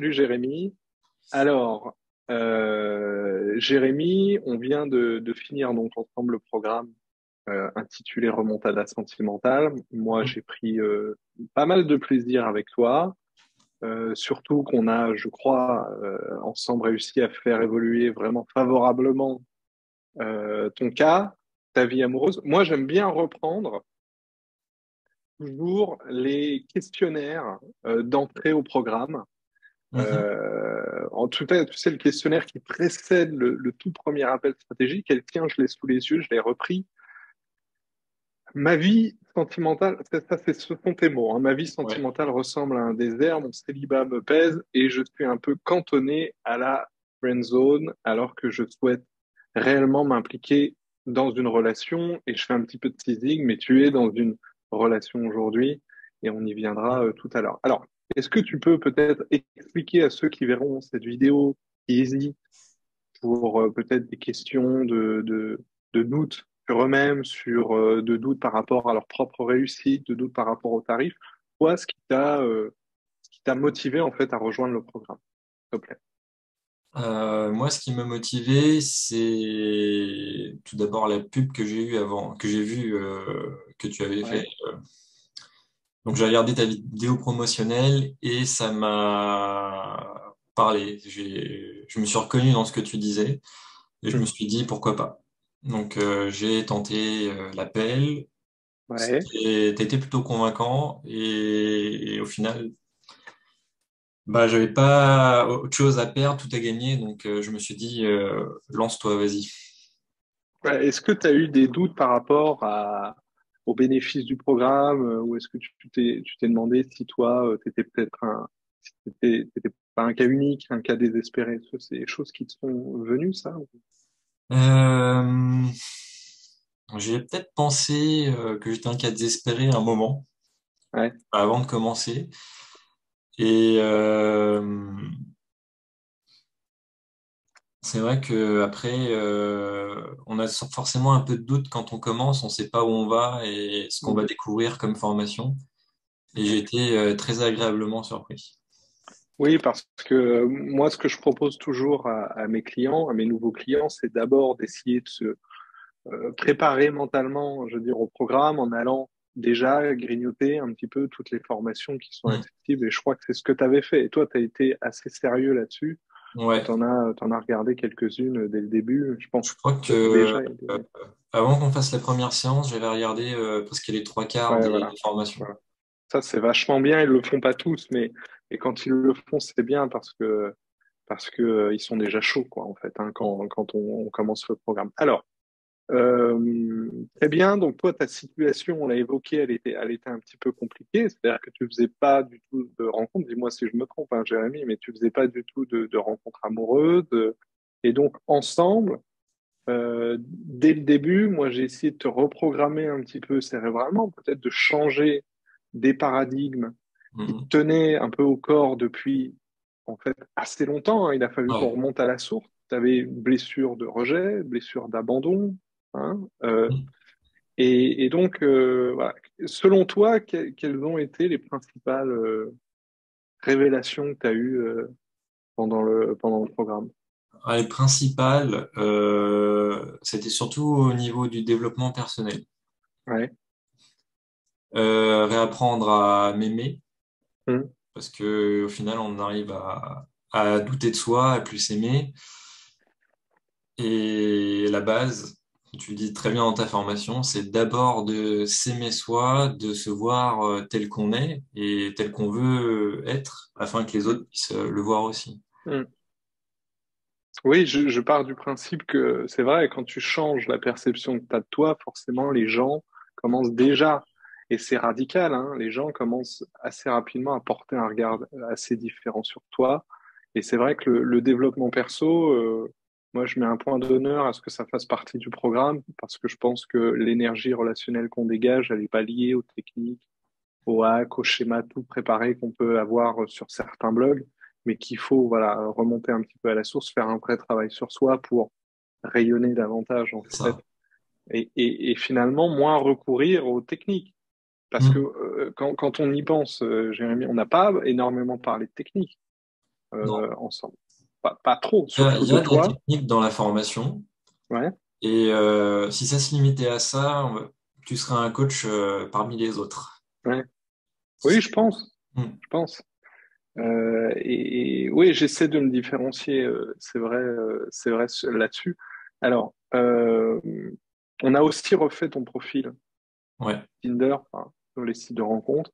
Salut Jérémy. Alors, Jérémy, on vient de finir donc ensemble le programme intitulé Remontada sentimentale. Moi, Mhm. j'ai pris pas mal de plaisir avec toi, surtout qu'on a, je crois, ensemble réussi à faire évoluer vraiment favorablement ton cas, ta vie amoureuse. Moi, j'aime bien reprendre toujours les questionnaires d'entrée au programme. Mhm. En tout cas, tu sais, le questionnaire qui précède le tout premier appel stratégique, et le tien, je l'ai sous les yeux, je l'ai repris. Ma vie sentimentale, ce sont tes mots, hein. Ma vie Ouais. sentimentale ressemble à un désert, mon célibat me pèse et je suis un peu cantonné à la friend zone alors que je souhaite réellement m'impliquer dans une relation et je fais un petit peu de teasing, mais tu es dans une relation aujourd'hui et on y viendra tout à l'heure. Alors, est-ce que tu peux peut-être expliquer à ceux qui verront cette vidéo, qui hésitent pour peut-être des questions de doute sur eux-mêmes, de doute par rapport à leur propre réussite, de doute par rapport au tarif. Toi, ce qui t'a motivé en fait à rejoindre le programme, s'il te plaît. Moi, ce qui m'a motivé, c'est tout d'abord la pub que j'ai eue avant, que j'ai vue que tu avais fait. Ouais. Donc, j'ai regardé ta vidéo promotionnelle et ça m'a parlé. Je me suis reconnu dans ce que tu disais et je me Hmm. suis dit pourquoi pas. Donc, j'ai tenté l'appel. Ouais. T'as été plutôt convaincant et au final, bah, j'avais pas autre chose à perdre, tout à gagner, donc je me suis dit, lance-toi, vas-y. Ouais. Est-ce que tu as eu des doutes par rapport aux bénéfices du programme ou est-ce que tu t'es demandé si toi, tu étais peut-être si t'étais pas un cas unique, un cas désespéré? Est-ce que c'est des choses qui te sont venues, ça? Euh, j'ai peut-être pensé que j'étais un cas désespéré à un moment, Ouais. avant de commencer, et c'est vrai que après, on a forcément un peu de doute quand on commence, on sait pas où on va et ce qu'on va découvrir comme formation, et j'ai été très agréablement surpris. Oui, parce que moi, ce que je propose toujours à mes clients, à mes nouveaux clients, c'est d'abord d'essayer de se préparer mentalement, je veux dire, au programme en allant déjà grignoter un petit peu toutes les formations qui sont Mm. accessibles. Et je crois que c'est ce que tu avais fait. Et toi, tu as été assez sérieux là-dessus. Ouais. T'en as regardé quelques-unes dès le début. Je pense Je crois que que déjà, il y a euh, des- avant qu'on fasse la première séance, j'avais regardé presque les trois quarts ouais, des voilà. formations. Voilà. Ça, c'est vachement bien. Ils le font pas tous, mais quand ils le font, c'est bien parce que ils sont déjà chauds, quoi, en fait, hein, quand on commence le programme. Alors, très bien. Donc, toi, ta situation, on l'a évoqué, elle était un petit peu compliquée. C'est-à-dire que tu faisais pas du tout de rencontres. Dis-moi si je me trompe, hein, Jérémy, mais tu faisais pas du tout de rencontres amoureuses. Et donc, ensemble, dès le début, moi, j'ai essayé de te reprogrammer un petit peu cérébralement, peut-être de changer des paradigmes qui te Mhm. tenaient un peu au corps depuis, en fait, assez longtemps, hein. Il a fallu qu'on Ouais. remonte à la source. Tu avais une blessure de rejet, blessure d'abandon, hein, Mhm. et donc, voilà. Selon toi, quelles ont été les principales révélations que tu as eues pendant le programme? Les principales, c'était surtout au niveau du développement personnel. Ouais. Réapprendre à m'aimer, Hum. parce que au final, on arrive à douter de soi, à plus s'aimer. Et la base, tu le dis très bien dans ta formation, c'est d'abord de s'aimer soi, de se voir tel qu'on est et tel qu'on veut être, afin que les autres Hum. puissent le voir aussi. Hum. Oui, je pars du principe que c'est vrai, quand tu changes la perception que tu as de toi, forcément, les gens commencent déjà, et c'est radical, hein, les gens commencent assez rapidement à porter un regard assez différent sur toi. Et c'est vrai que le développement perso, moi, je mets un point d'honneur à ce que ça fasse partie du programme, parce que je pense que l'énergie relationnelle qu'on dégage, elle n'est pas liée aux techniques, aux hacks, aux schémas tout préparés qu'on peut avoir sur certains blogs, mais qu'il faut voilà remonter un petit peu à la source, faire un vrai travail sur soi pour rayonner davantage en C'est fait, ça. et finalement moins recourir aux techniques. Parce que Mm. quand on y pense, Jérémy, on n'a pas énormément parlé de techniques. Non. ensemble. Pas trop, Il surtout y de a de la toi. technique dans la formation. Ouais. Et si ça se limitait à ça, tu serais un coach parmi les autres. Ouais. Oui, je pense. Hmm. Je pense. Oui, j'essaie de me différencier. C'est vrai là-dessus. Alors, on a aussi refait ton profil Ouais. Tinder, enfin, sur les sites de rencontres,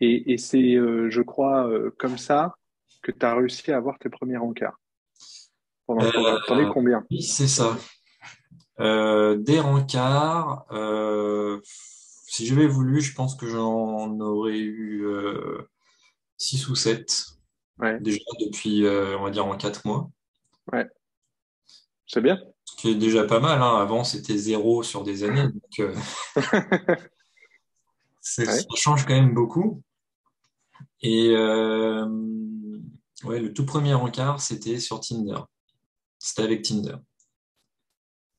et c'est, je crois, comme ça que tu as réussi à avoir tes premiers rencarts pendant le Euh, programme. T'en es combien? oui, c'est ça. Des rencarts, si j'avais voulu, je pense que j'en aurais eu 6 ou 7 Ouais, déjà depuis, on va dire, en 4 mois. ouais, c'est bien. Ce qui est déjà pas mal, hein. Avant, c'était zéro sur des années. Donc, ça Ouais. change quand même beaucoup. Et ouais, le tout premier encart, c'était sur Tinder. C'était avec Tinder.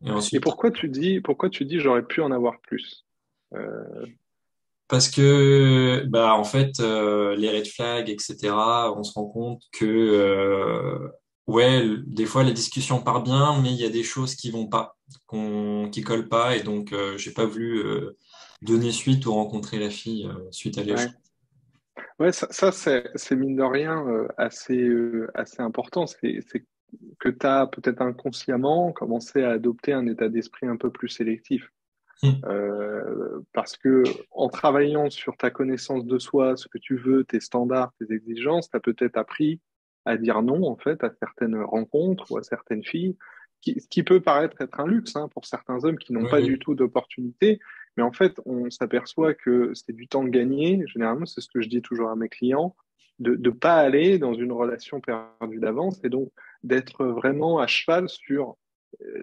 Et Et ensuite, pourquoi tu dis j'aurais pu en avoir plus? Euh, parce que, bah, en fait, les red flags, etc., on se rend compte que, ouais, des fois, la discussion part bien, mais il y a des choses qui vont pas, qui collent pas, et donc, j'ai pas voulu donner suite ou rencontrer la fille suite à l'échange. ouais. Ouais, c'est mine de rien assez important. C'est que tu as peut-être inconsciemment commencé à adopter un état d'esprit un peu plus sélectif. Hmm. Parce que en travaillant sur ta connaissance de soi, ce que tu veux, tes standards, tes exigences, tu as peut-être appris à dire non, en fait, à certaines rencontres ou à certaines filles, ce qui peut paraître être un luxe, hein, pour certains hommes qui n'ont Oui, pas du oui. tout d'opportunité. Mais en fait, on s'aperçoit que c'est du temps gagné. Généralement, c'est ce que je dis toujours à mes clients, de ne pas aller dans une relation perdue d'avance et donc d'être vraiment à cheval sur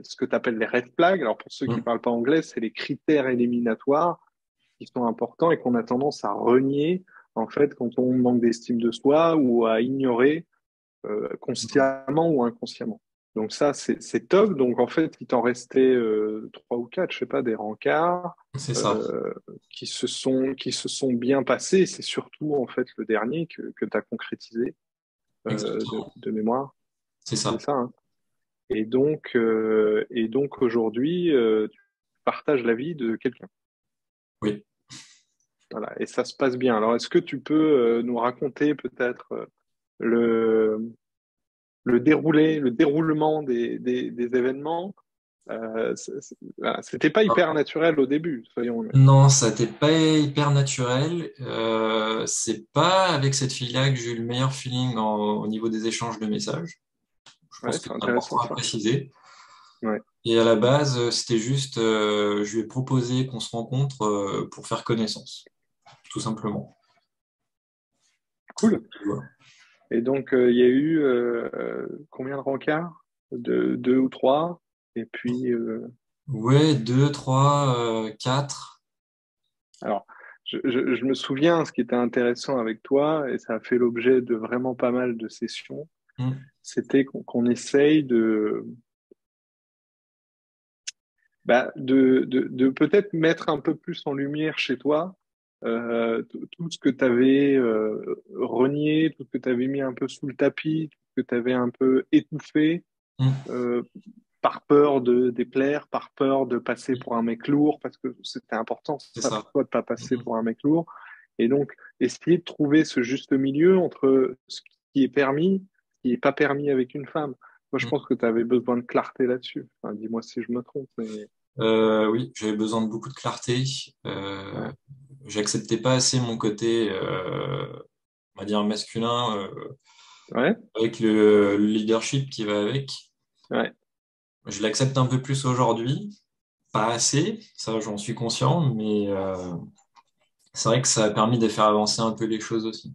ce que tu appelles les red flags. Alors pour ceux qui Hmm. parlent pas anglais, c'est les critères éliminatoires qui sont importants et qu'on a tendance à renier en fait quand on manque d'estime de soi ou à ignorer consciemment ou inconsciemment. Donc ça, c'est top. Donc en fait, il t'en restait trois ou quatre, je sais pas, des rencarts C'est ça. euh, qui se sont bien passés. C'est surtout en fait le dernier que tu as concrétisé Exactement. de mémoire. C'est C'est ça. ça, hein. Et donc aujourd'hui, tu partages la vie de quelqu'un. Oui. Voilà, et ça se passe bien. Alors, est-ce que tu peux nous raconter peut-être le, le déroulement des événements? Voilà, c'était pas hyper naturel au début, soyons honnêtes. Non, ça n'était pas hyper naturel. C'est pas avec cette fille-là que j'ai eu le meilleur feeling au niveau des échanges de messages. Je pense Ouais, que c'est c'est intéressant important à ça. préciser. Ouais, Et à la base, c'était juste, je lui ai proposé qu'on se rencontre pour faire connaissance, tout simplement. cool. Voilà. Et donc, il y a eu combien de rencarts? Deux ou trois. Et puis, Ouais, deux, trois, quatre. alors, je me souviens, ce qui était intéressant avec toi, et ça a fait l'objet de vraiment pas mal de sessions, Hmm. c'était qu'on essaye de peut-être mettre un peu plus en lumière chez toi tout ce que tu avais renié, tout ce que tu avais mis un peu sous le tapis, tout ce que tu avais un peu étouffé Hmm. euh, par peur de déplaire, par peur de passer pour un mec lourd, parce que c'était important C'est ça pour ça. toi de pas passer Hmm. pour un mec lourd. Et donc, essayer de trouver ce juste milieu entre ce qui est permis, ce qui est pas permis avec une femme. Moi, je Hmm. pense que tu avais besoin de clarté là-dessus. Enfin, dis-moi si je me trompe, mais Oui, j'avais besoin de beaucoup de clarté. ouais, J'acceptais pas assez mon côté, on va dire, masculin, ouais, avec le leadership qui va avec. ouais. Je l'accepte un peu plus aujourd'hui, pas assez, ça j'en suis conscient, mais c'est vrai que ça a permis de faire avancer un peu les choses aussi.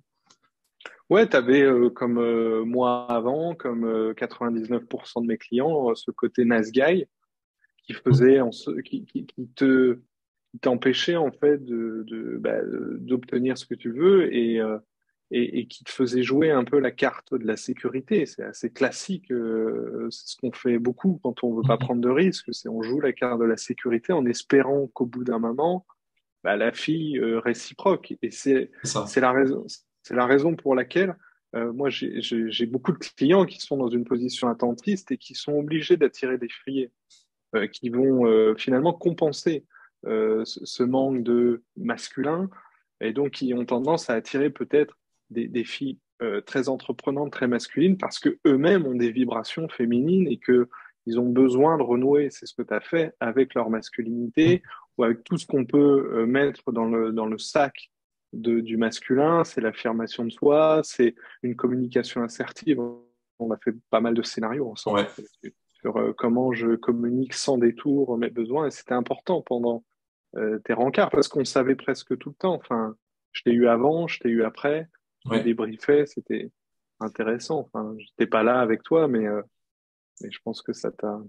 Ouais, tu avais, comme moi avant, comme 99% de mes clients, ce côté nice guy qui faisait qui t'empêchait en fait d'obtenir ce que tu veux et qui te faisait jouer un peu la carte de la sécurité. C'est assez classique, c'est ce qu'on fait beaucoup quand on veut pas Mhm. prendre de risques, c'est on joue la carte de la sécurité en espérant qu'au bout d'un moment, bah, la fille réciproque. Et C'est ça. c'est la raison pour laquelle moi, j'ai beaucoup de clients qui sont dans une position attentiste et qui sont obligés d'attirer des filles qui vont finalement compenser ce manque de masculin et donc qui ont tendance à attirer peut-être des filles très entreprenantes, très masculines parce que eux-mêmes ont des vibrations féminines et que ils ont besoin de renouer, c'est ce que tu as fait, avec leur masculinité ou avec tout ce qu'on peut mettre dans le sac du masculin, c'est l'affirmation de soi, c'est une communication assertive. On a fait pas mal de scénarios ensemble Ouais, sur comment je communique sans détour mes besoins. Et c'était important pendant tes rencarts parce qu'on savait presque tout le temps. Enfin, je t'ai eu avant, je t'ai eu après, on ouais. débriefait, c'était intéressant. Enfin, j'étais pas là avec toi, mais je pense que ça t'a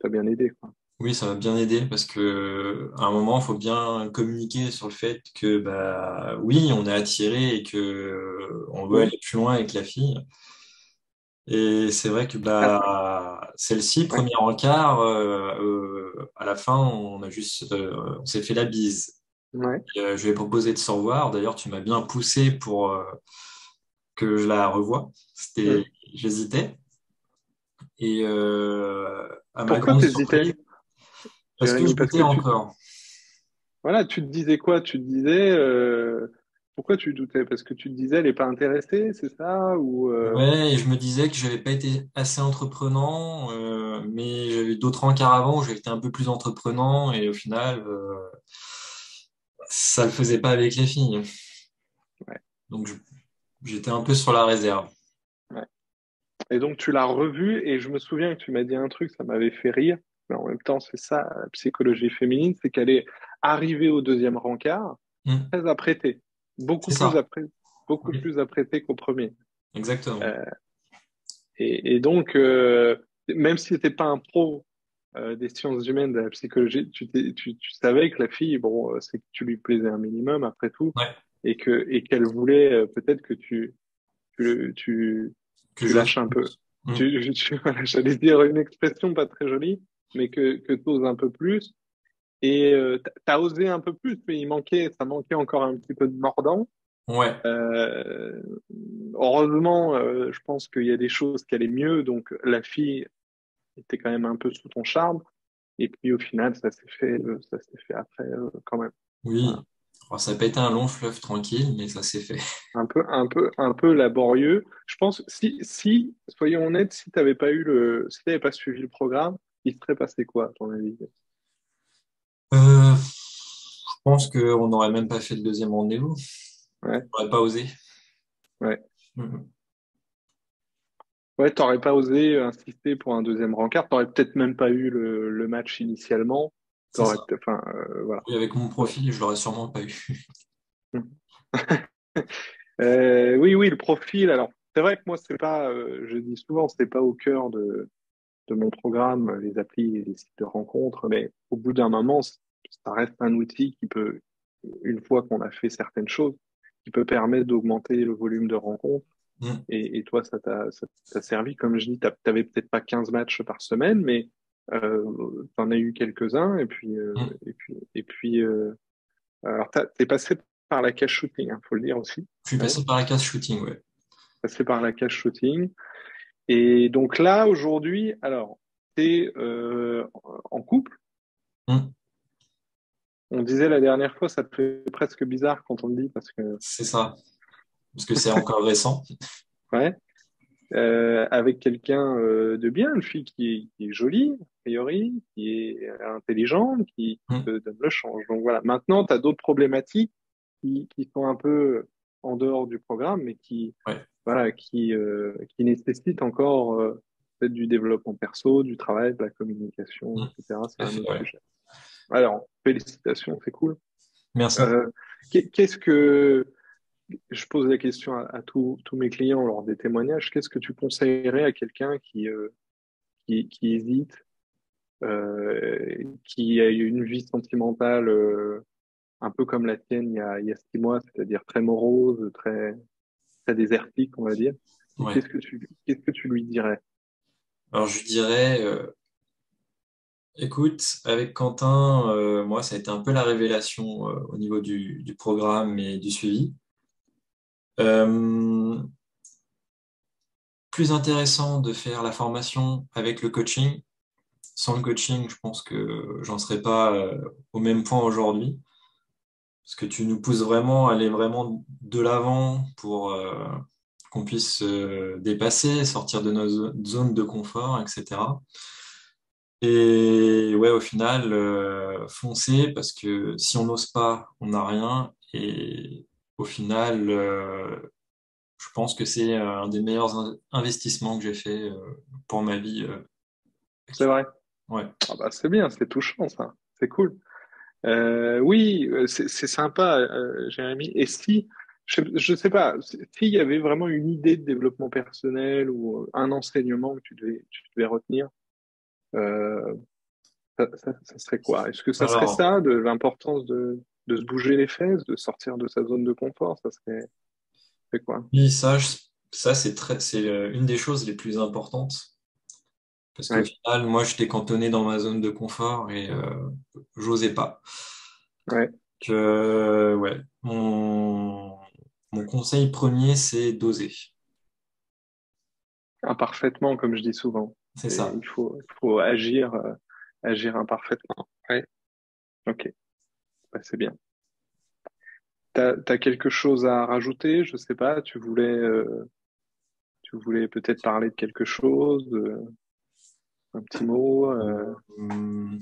bien aidé, quoi. Oui, ça m'a bien aidé parce que à un moment, il faut bien communiquer sur le fait que bah oui, on est attiré et que on veut Hmm. aller plus loin avec la fille. Et c'est vrai que Ah, bah celle-ci, ouais, premier encart, à la fin, on s'est fait la bise. ouais, Je lui ai proposé de se revoir. D'ailleurs, tu m'as bien poussé pour que je la revoie. hmm. J'hésitais. Et à ma Pourquoi grande t'hésitais, surprise, parce que je Jérémy? Parce doutais que tu, encore. voilà, tu te disais quoi? Tu te disais, pourquoi tu doutais? Parce que tu te disais, elle est pas intéressée, c'est ça? Ou, Ouais, et je me disais que j'avais pas été assez entreprenant, mais j'avais d'autres encarts avant où j'ai été un peu plus entreprenant et au final, ça le faisait pas avec les filles. ouais, Donc j'étais un peu sur la réserve. ouais. Et donc, tu l'as revu et je me souviens que tu m'as dit un truc, ça m'avait fait rire. Mais en même temps, c'est ça, la psychologie féminine, c'est qu'elle est arrivée au deuxième rencard Hmm, très apprêtée, beaucoup c'est plus ça. apprêtée, beaucoup Oui, plus apprêtée qu'au premier. exactement. Euh, et donc, même si tu n'étais pas un pro des sciences humaines, de la psychologie, tu savais que la fille, bon, c'est que tu lui plaisais un minimum après tout, Ouais, et qu'elle voulait peut-être que tu, tu, que tu j'ose lâches un peu. plus. Hmm, Voilà, j'allais dire une expression pas très jolie, mais que tu oses un peu plus. Et t'as osé un peu plus, mais ça manquait encore un petit peu de mordant. ouais, Euh, heureusement, je pense qu'il y a des choses qui allaient mieux, donc la fille était quand même un peu sous ton charme. Et puis au final, ça s'est fait après quand même. Voilà. oui. Alors, ça n'a pas été un long fleuve tranquille, mais ça s'est fait. Un peu laborieux. Je pense, soyons honnêtes, si t'avais pas suivi le programme, il serait passé quoi, à ton avis? Je pense qu'on n'aurait même pas fait le deuxième rendez-vous. Ouais, On n'aurait pas osé. ouais. Hmm. Ouais, t'aurais pas osé insister pour un deuxième rencard, t'aurais peut-être même pas eu le match initialement. C'est ça. Enfin, voilà. Oui, avec mon profil, je l'aurais sûrement pas eu. Oui, oui, le profil. Alors, c'est vrai que moi, c'est pas, je dis souvent, c'est pas au cœur de mon programme, les applis et les sites de rencontres, mais au bout d'un moment, ça reste un outil qui peut, une fois qu'on a fait certaines choses, qui peut permettre d'augmenter le volume de rencontres. Hmm, Et toi, ça t'a servi. Comme je dis, t'avais peut-être pas 15 matchs par semaine, mais t'en as eu quelques-uns. hmm. Alors, t'es passé par la cache shooting, hein, faut le dire aussi. Je suis Quand même. passé par la case shooting, ouais. Passé par la cache shooting. Et donc là, aujourd'hui, alors, t'es en couple. Hmm. On disait la dernière fois, ça te fait presque bizarre quand on le dit parce que, C'est ça. Parce que c'est encore récent. ouais, avec quelqu'un de bien, une fille qui est jolie, a priori, qui est intelligente, qui Hmm. te donne le change. Donc voilà, maintenant, tu as d'autres problématiques qui sont un peu en dehors du programme, mais Ouais. voilà, qui nécessitent encore peut-être du développement perso, du travail, de la communication, Hmm. etc. Tout C'est à un fait, autre ouais. sujet. Alors, félicitations, c'est cool. Merci. Euh, qu'est-ce que je pose la question à tous mes clients lors des témoignages, qu'est-ce que tu conseillerais à quelqu'un qui hésite, qui a eu une vie sentimentale un peu comme la tienne il y a 6 mois, c'est-à-dire très morose, très désertique, on va dire. Et Ouais. qu'est-ce que tu lui dirais? Alors, je dirais, écoute, avec Quentin, moi, ça a été un peu la révélation, au niveau du programme et du suivi. Euh, plus intéressant de faire la formation avec le coaching. Sans le coaching, je pense que j'en serais pas au même point aujourd'hui. Parce que tu nous pousses vraiment à aller vraiment de l'avant pour qu'on puisse se dépasser, sortir de nos zones de confort, etc. Et ouais, au final, foncer, parce que si on n'ose pas, on n'a rien. Et au final, je pense que c'est un des meilleurs investissements que j'ai fait pour ma vie C'est actuelle. vrai. Ouais. Ah bah, c'est bien, c'est touchant, ça. C'est cool. Oui, c'est sympa, Jérémy. Et si, je sais pas, s'il y avait vraiment une idée de développement personnel ou un enseignement que tu devais retenir, euh, ça serait quoi? Est-ce que ça serait Alors, ça, de l'importance de se bouger les fesses, de sortir de sa zone de confort? C'est quoi? oui, ça c'est une des choses les plus importantes. Parce qu'au Ouais, final, moi, j'étais cantonné dans ma zone de confort et j'osais pas. ouais. Ouais, mon conseil premier, c'est d'oser. Imparfaitement, comme je dis souvent. C'est Et ça. il faut agir, agir imparfaitement. Ouais, ok, bah, c'est bien. T'as quelque chose à rajouter? Je sais pas, tu voulais peut-être parler de quelque chose, un petit mot. Hum,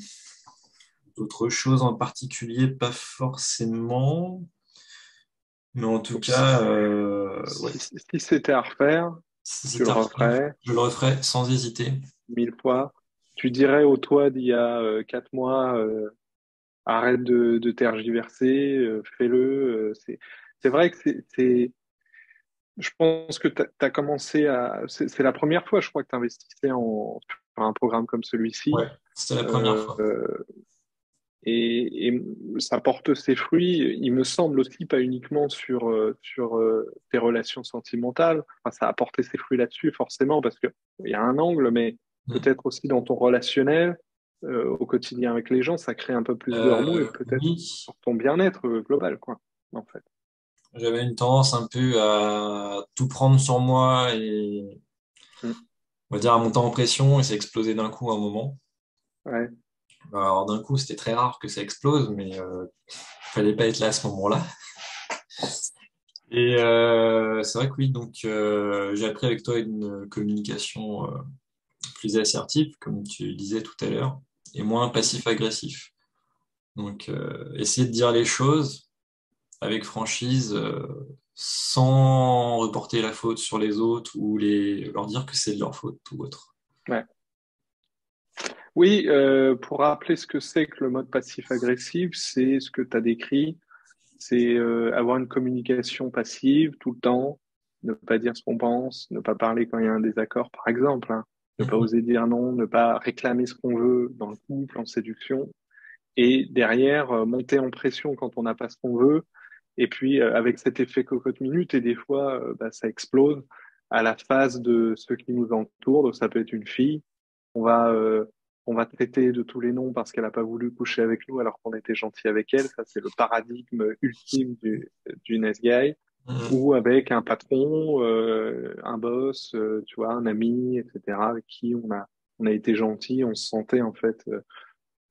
D'autres choses en particulier, pas forcément. Mais en tout Donc, si, cas, ouais, si c'était à refaire, si tu le c'était à refaire, referais je le referais sans hésiter. 1000 fois. Tu dirais au toi d'il y a 4 mois, arrête de tergiverser, fais-le. C'est vrai que je pense que tu as commencé à. C'est la première fois, je crois, que tu investissais sur un programme comme celui-ci. Ouais, c'était la première Euh, fois. et ça porte ses fruits, il me semble aussi, pas uniquement sur tes relations sentimentales. Enfin, ça a porté ses fruits là-dessus, forcément, parce que il y a un angle, mais Hum. peut-être aussi dans ton relationnel, au quotidien avec les gens, ça crée un peu plus de remous et peut-être Oui, sur ton bien-être global, quoi, en fait. j'avais une tendance un peu à tout prendre sur moi et Mm. on va dire à monter en pression et ça explosé d'un coup à un moment. Ouais. Alors d'un coup, c'était très rare que ça explose, mais fallait pas être là à ce moment-là. Et c'est vrai que oui, donc j'ai appris avec toi une communication plus assertive, comme tu disais tout à l'heure, et moins passif-agressif. Donc essayer de dire les choses avec franchise, sans reporter la faute sur les autres ou leur dire que c'est de leur faute ou autre. Ouais. Oui, pour rappeler ce que c'est que le mode passif-agressif, c'est ce que tu as décrit. C'est avoir une communication passive tout le temps, ne pas dire ce qu'on pense, ne pas parler quand il y a un désaccord, par exemple, hein. Ne pas Mhm. oser dire non, ne pas réclamer ce qu'on veut dans le couple, en séduction, et derrière, monter en pression quand on n'a pas ce qu'on veut, et puis avec cet effet cocotte-minute, et des fois, bah, ça explose à la face de ceux qui nous entourent, donc ça peut être une fille, on va, euh, on va traiter de tous les noms parce qu'elle n'a pas voulu coucher avec nous alors qu'on était gentil avec elle. Ça, c'est le paradigme ultime du nice guy. Mhm. Ou avec un patron, un boss, tu vois, un ami, etc., avec qui on a été gentil, on se sentait en fait,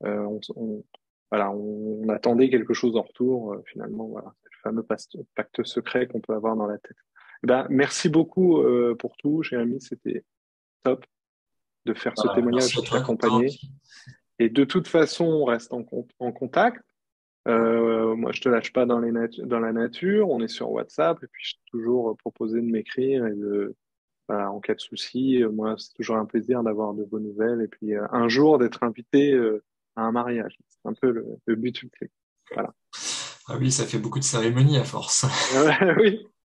voilà, on attendait quelque chose en retour. Finalement, voilà, c'est le fameux pacte secret qu'on peut avoir dans la tête. Eh ben, merci beaucoup pour tout, Jérémy, c'était top de faire ce Voilà, merci témoignage à et de toi, Quentin. t'accompagner. Et de toute façon, on reste en contact. Moi, je te lâche pas dans la nature. On est sur WhatsApp et puis je t'ai toujours proposé de m'écrire et voilà, en cas de souci. Moi, c'est toujours un plaisir d'avoir de vos nouvelles et puis un jour d'être invité à un mariage. C'est un peu le but ultime. Voilà. Ah oui, ça fait beaucoup de cérémonies à force. Oui,